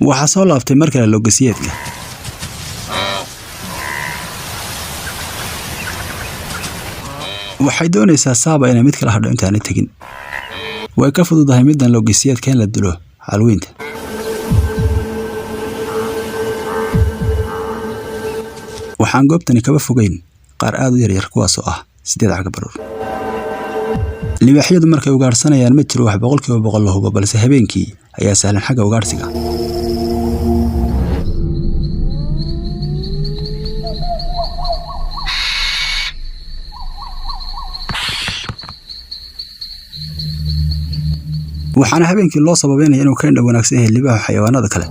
waxa soo laaftay markale logasiyeedka waxay doonaysaa Saaba inay mid kala hadho intaanay tagin way ka fududahay midan logasiyeedka in la dilo halweynta waxaan goobtani kaba fogeyn qaar aad u yar kuwaas oo ah 8 gabarood libaaxyadu markay ugaarsanayaan ma jiro wax 100% la hubo balse habeenkii ayaa sahlan xagga ugaarsiga waxaana habeenkii loo sababeynaya inuu ka indho wanaagsan yahay libaaxa xayawaanada kale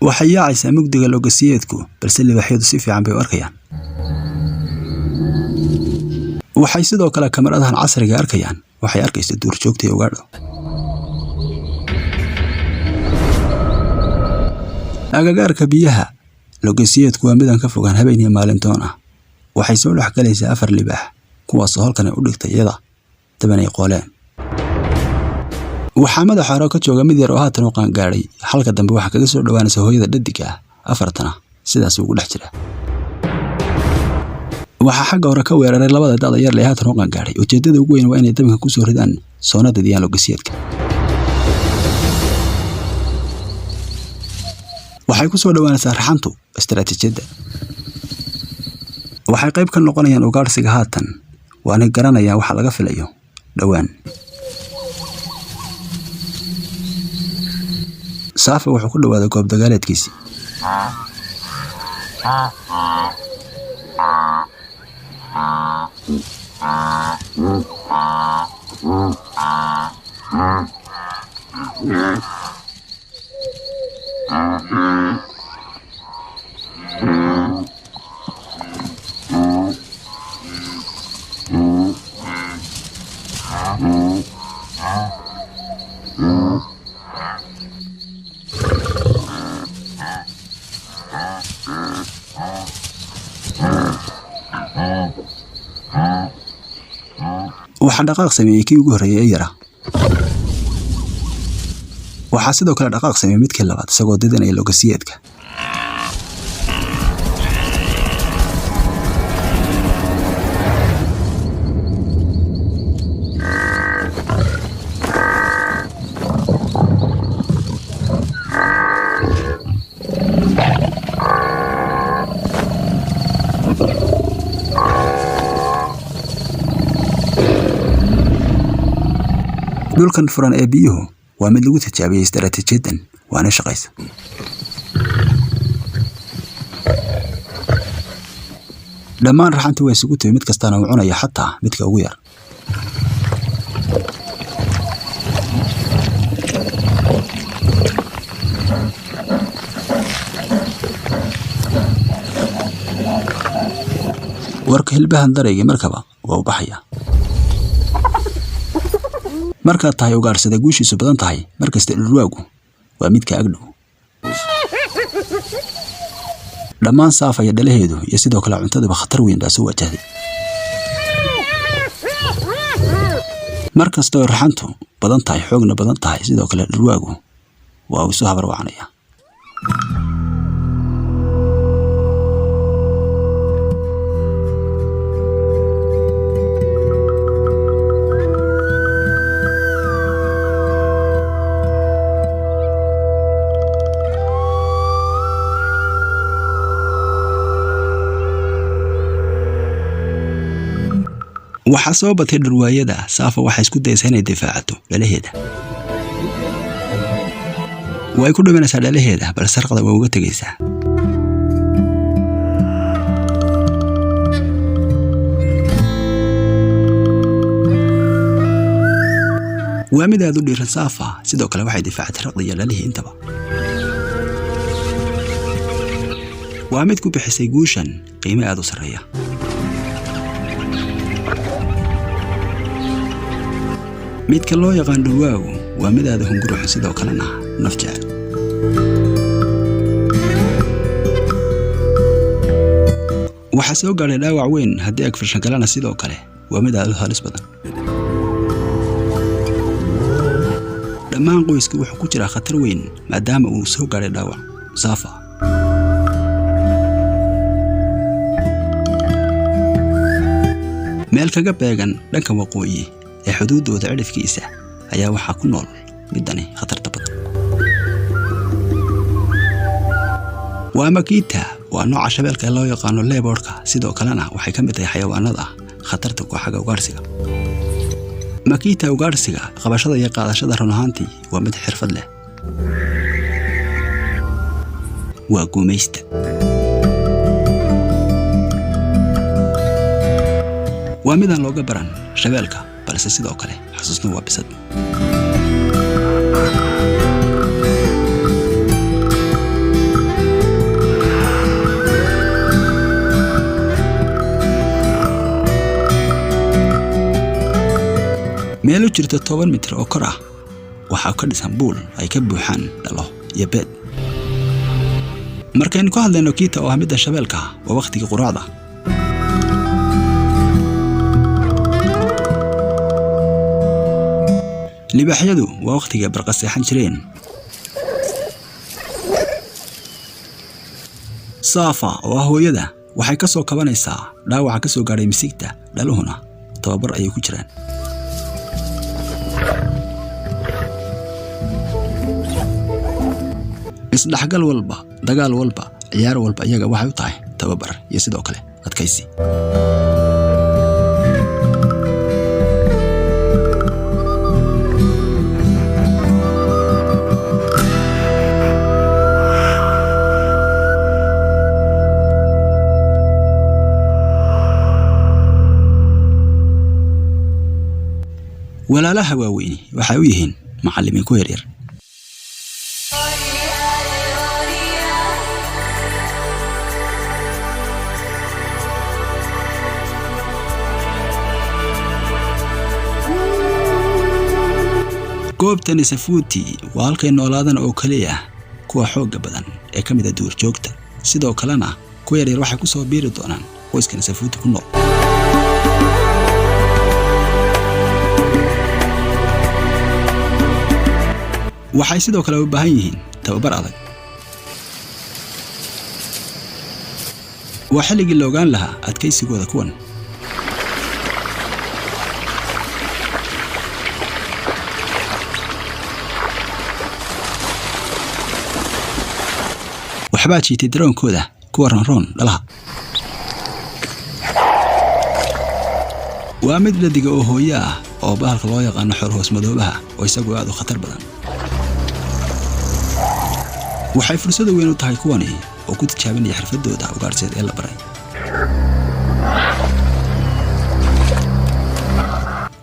waxay yaacaysaa mugdiga logasiyeedku balse libaaxyadu si fiican bay u arkayaan waxay sidoo kale kamaradahan casriga arkayaan waxay arkaysaa duurjoogta iyo ugaadho agagaarka biyaha logasiyeedku waa midaan ka fogaan habeen iyo maalin toon ah waxay soo dhex galaysaa 4 libaax kuwaas oo halkan u dhigtay iyada tabanay qooleen waxa madaxa hore ka jooga mid yar oo haatan u qaan gaaray halka dambe waxa kaga soo dhawaanaysa hooyada dhadiga afartana sidaas ugu dhex jira waxa xagga hore ka weeraray labada dad yar ee haatan u qaan gaaray ujeedada ugu weyn waa inay dabka ku soo ridaan soonada diyaar logasiyeedka waxay ku soo dhawaanaysaa raxantu istaraatiijiyada waxay qayb ka noqonayaan ugaarsiga haatan waana garanayaan waxa laga filayo dhawaan Safa wuxuu ku dhawaaday goob dagaaleedkiisii waxa dhaqaaq sameeyay kii ugu horeeyay yara waxa sidoo kale dhaqaaq sameeyay midkii labaad isagoo didanaya logasiyeedka dhulkan furan ee biyuhu waa mid lagu tijaabiyay istaraatiijiyadan waana shaqaysa dhammaan raxantu way isugu timid mid kastana uu cunaya xataa midka ugu yar warka hilbahan darayga markaba waa u baxaya marka tahay ugaarsada guushiisu badan tahay markasta dhulwaagu waa midka agdhow dhammaan Safa iyo dhalaheedu iyo sidoo kale cuntadaba khatar weyn baa soo wajahday markasta raxantu badan tahay xoogna badan tahay sidoo kale dhulwaagu waa uu soo habar wacanaya waxa soo batay dhurwaayada Safa waxa isku dayaysaa inay difaacato dhalaheeda way ku dhamanaysaa dhalaheeda bal sarqada way uga tagaysaa waa mid aad u dhiiran Safa sidoo kale waxay difaacatay raqdiga dhalaheeda intaba waa mid ku bixisay guushan qiimo aad u sareeya midka loo yaqaan dhurwaagu waa mid aad u hunguro sidoo kalena naf jecel waxa soo gaaray dhaawac weyn haddii ag farshan kalena sidoo kale waa mid aad u halis badan dhammaan qoysku wuxuu ku jiraa khatar weyn maadaama uu soo gaaray dhaawac Safa meel kaga beegan dhanka waqooyi ee xuduudooda cidhifkiisa ayaa waxa ku nool midani khatarta badan waa Makita waa nooca shabeelka loo yaqaan leopardka sidoo kalena waxay ka mid tahay xayawaanada khatarta ku xaga ugaarsiga Makita ugaarsiga qabashada iyo qaadashada run ahaantii waa mid xirfad leh waa gumaysta waa midaan looga baran shabeelka balse sidoo kale xasuusna waa bisad meel u jirta 10 mitir oo kor ah waxa ka dhisan buul ay ka buuxaan dhalo iyo beed markaynu ku hadlayno Kita oo midda shabeelka waa waqtiga quraacda libaxyadu waa waqtiga barqaseexan jireen Safa oo hooyada waxay ka soo kabanaysaa dhaawaca ka soo gaaray misigta dhaluhuna tababar ay ku jiraan isdhaxgal walba dagaal walba ciyaar walba iyaga waxay u tahay tababar iyo sidoo kale adkaysi walaalaha waaweyni waxay u yihiin macallimiin ku yaryar goobtani Safuuti waa halkay noolaadaan oo kaliya kuwa xoogga badan ee ka mid ah duurjoogta sidoo kalena ku yaryar waxay ku soo biiri doonaan qoyskan Safuuti ku nool waxay sidoo kale u baahan yihiin tababar adag waa xilligii la ogaan lahaa adkaysigooda kuwan waxbaa jiitay daroonkooda kuwa ronron dhalaha waa mid la diga oo hooyo ah oo bahalka loo yaqaan xor hoos madoobaha oo isagu aad u khatar badan waxay fursad weyn u tahay kuwani oo ku tijaabinaya xirfadooda ugaarsiga ee la baray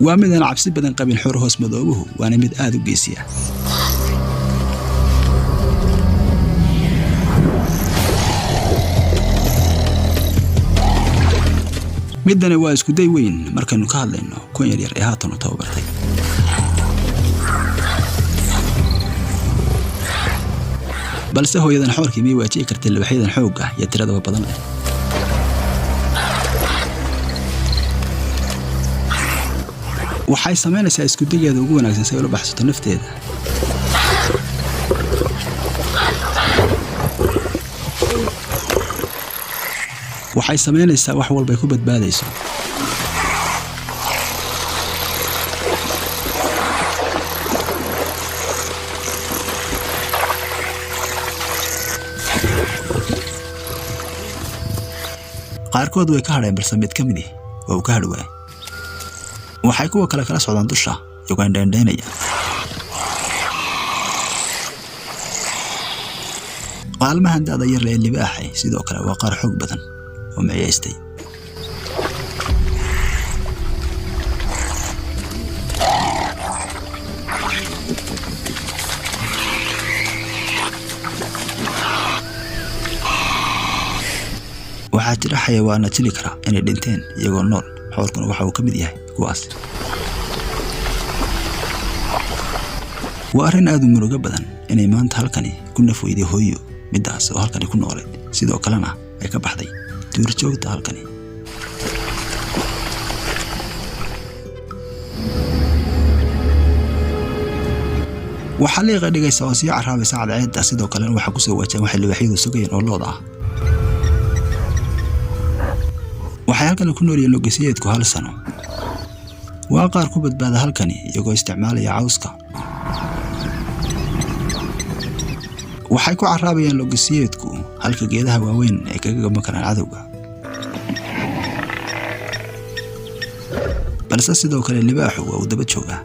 waa mid aan cabsi badan qabin xor hoos madoobuhu waana mid aad u geesiya midani waa isku day weyn markaynu ka hadlayno kuwan yaryar ee haatan u tababartay balse hooyadan xoorkii miyay waajihi kartay libaxyadan xoogga iyo tirada badan leh waxay samaynaysaa isku dayeeda ugu wanaagsan si ay ula baxsato nafteeda waxay samaynaysaa wax walba ay ku badbaadayso qaarkood way ka hadheen balse mid ka mid ah waa uu ka hadhi waayay waxay kuwa kale kala socdaan dusha iyagoo indhaynaya qaalmahan da'da yar ee libaaxay sidoo kale waa qaar xoog badan oo maciyaystay waxaa jira xayawaano jili kara inay dhinteen iyagoo nool xoolkuna waxa uu ka mid yahay kuwaas waa arrin aad u murugo badan inay maanta halkani ku nafweyday hooyo midaas oo halkani ku noolay sidoo kalena ay ka baxday duurjoogta halkani. waxaa liiqa dhigaysa oo sii caraabaysa cadceedda, sidoo kalena waxaa kusoo wajahan waxay libaaxyadu sugayeen oo looda ah. waxay halkani ku noolyihiin logesiyeedku 1 sano. waa qaar ku badbaada halkani iyagoo isticmaalaya cawska. waxay ku caraabayaan logesiyeedku halka geedaha waaweyn ay kaga gaban karaan cadowga. balse sidoo kale libaaxu waa u daba joogaa.